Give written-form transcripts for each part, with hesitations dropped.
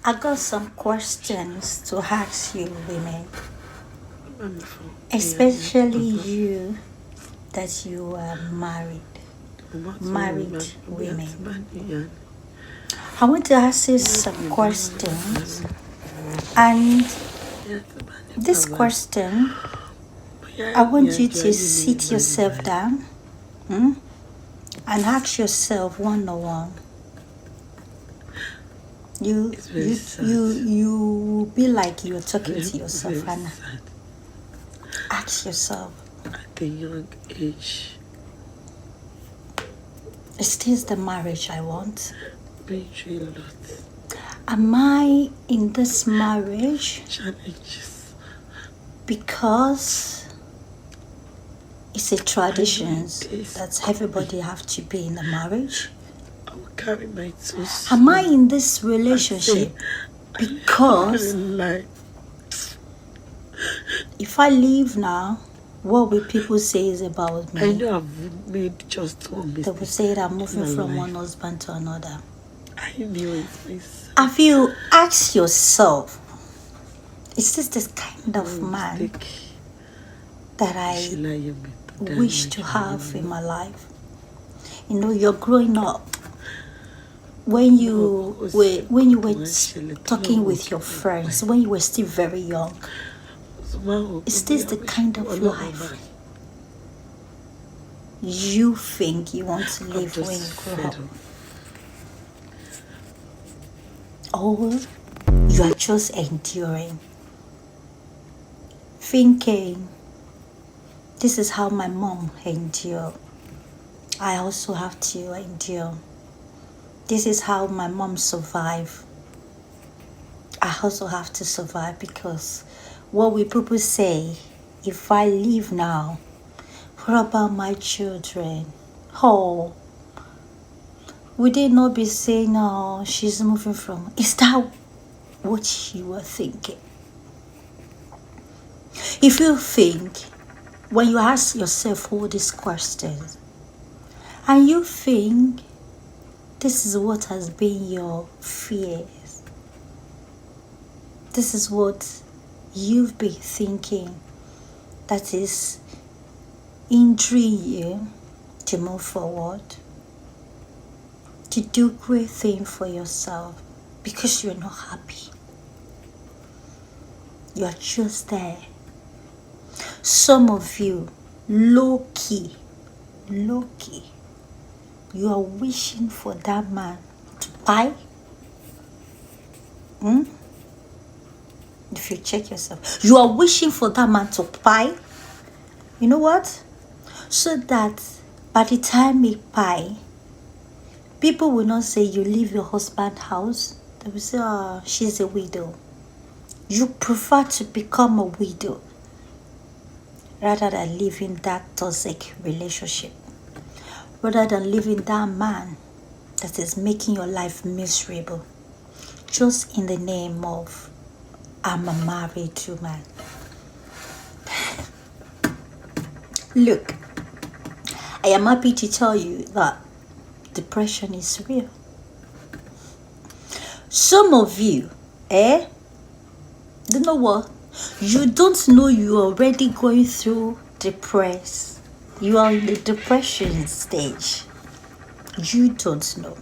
I got some questions to ask you, women, Wonderful. especially you that you are married, married women. I want to ask you some questions, and this question, I want you to sit yourself down, and ask yourself one on one. You be like you're talking to yourself, and ask yourself, at a young age, is this the marriage I want? been through a lot. Am I in this marriage Challenges. because it's a tradition that everybody have to be in a marriage? I will carry my two sons. Am I in this relationship because if I leave now, what will people say is about me? I know I've made just one mistake. They will say that I'm moving from one husband to another. I knew it myself. Have you asked yourself, is this the kind of man that I wish to have in my life? You know, you're growing up. When you were talking with your friends, when you were still very young, is this the kind of life you think you want to live when you grow up? Or you are just enduring, thinking, this is how my mom endured, I also have to endure. This is how my mom survived, I also have to survive, because what will people say if I leave now? What about my children? Oh, would they not be saying, oh, she's moving from? Is that what you were thinking? If you think, when you ask yourself all these questions, and you think this is what has been your fears, this is what you've been thinking that is hindering you to move forward, to do great things for yourself, because you're not happy. You're just there. Some of you, low-key, you are wishing for that man to buy. If you check yourself, you are wishing for that man to buy. You know what? So that by the time he buy, people will not say you leave your husband's house. They will say, oh, she's a widow. You prefer to become a widow rather than living that toxic relationship, rather than living that man that is making your life miserable, just in the name of, I'm a married woman. Look, I am happy to tell you that depression is real. Some of you, you know what? You don't know you are already going through depression. You are in the depression stage. You don't know.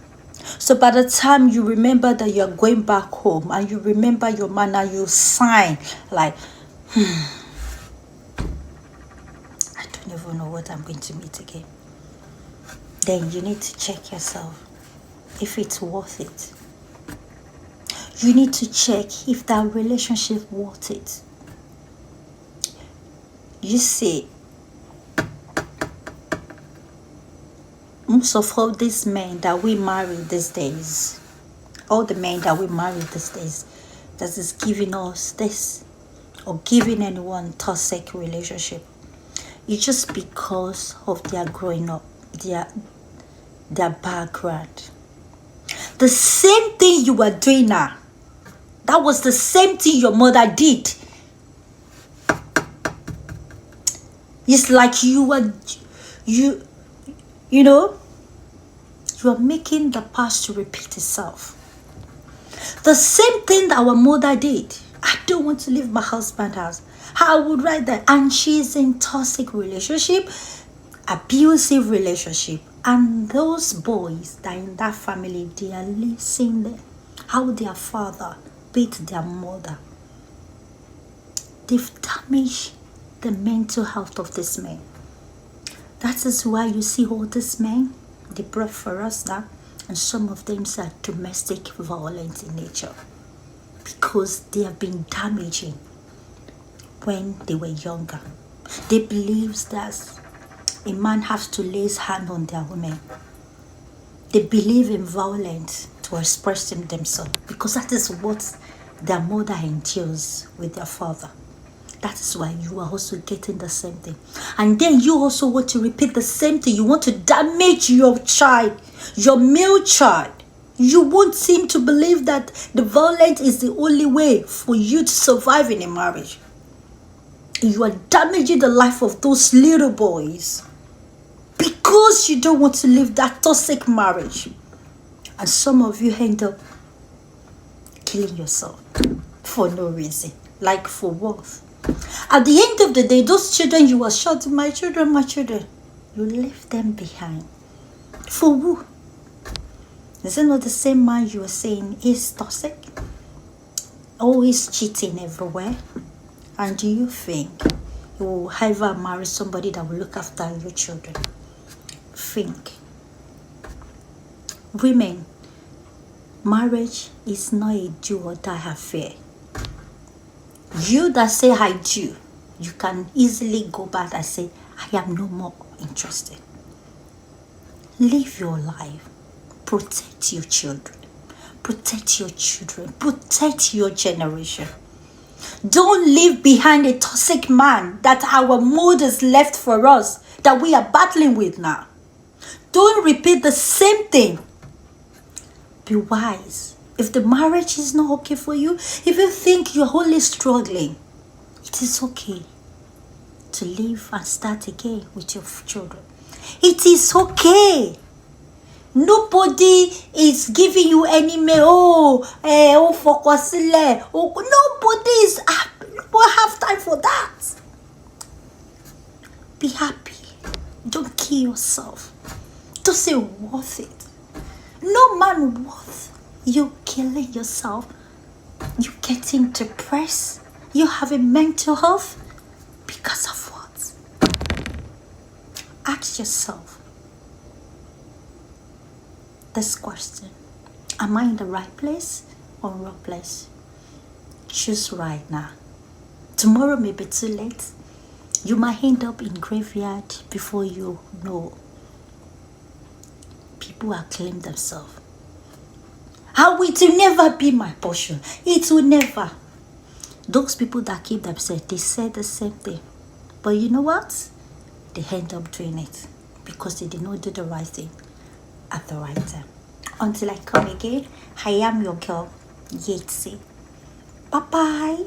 So by the time you remember that you're going back home and you remember your man and you sign like, I don't even know what I'm going to meet again. Then you need to check yourself if it's worth it. You need to check if that relationship worth it. You see, most of all these men that we marry these days, all the men that we marry these days, that is giving us this or giving anyone toxic relationship, it's just because of their growing up, their background. The same thing you are doing now, that was the same thing your mother did. It's like you are making the past to repeat itself. The same thing that our mother did. I don't want to leave my husband's house. I would write that. And she's in toxic relationship, abusive relationship. And those boys that in that family, they are listening how their father beat their mother. They've damaged the mental health of this man. That is why you see all these men they brought for us now, and some of them are domestic violence in nature because they have been damaging when they were younger. They believe that a man has to lay his hand on their women. They believe in violence to expressing themselves because that is what their mother endures with their father. That is why you are also getting the same thing. And then you also want to repeat the same thing. You want to damage your child, your male child. You want him to believe that the violence is the only way for you to survive in a marriage. You are damaging the life of those little boys because you don't want to live that toxic marriage. And some of you end up killing yourself for no reason. Like for what? At the end of the day, those children you were shouting, my children, you left them behind. For who? Is it not the same man you were saying is toxic? Always cheating everywhere? And do you think you will ever marry somebody that will look after your children? Think. Women, marriage is not a do or die affair. You that say I do, you can easily go back and say, I am no more interested. Live your life. Protect your children. Protect your children. Protect your generation. Don't leave behind a toxic man that our mothers left for us, that we are battling with now. Don't repeat the same thing. Be wise. If the marriage is not okay for you, if you think you're only struggling, it is okay to leave and start again with your children. It is okay. Nobody is giving you any focus. Nobody is. We have time for that. Be happy. Don't kill yourself. Don't say worth it. No man worth you killing yourself. You getting depressed. You having mental health because of what? Ask yourself this question. Am I in the right place or wrong place? Choose right now. Tomorrow may be too late. You might end up in graveyard before you know. People are killing themselves. How it will never be my portion. It will never. Those people that kill themselves, they say the same thing. But you know what? They end up doing it because they did not do the right thing at the right time. Until I come again, I am your girl, Yetzi. Bye-bye.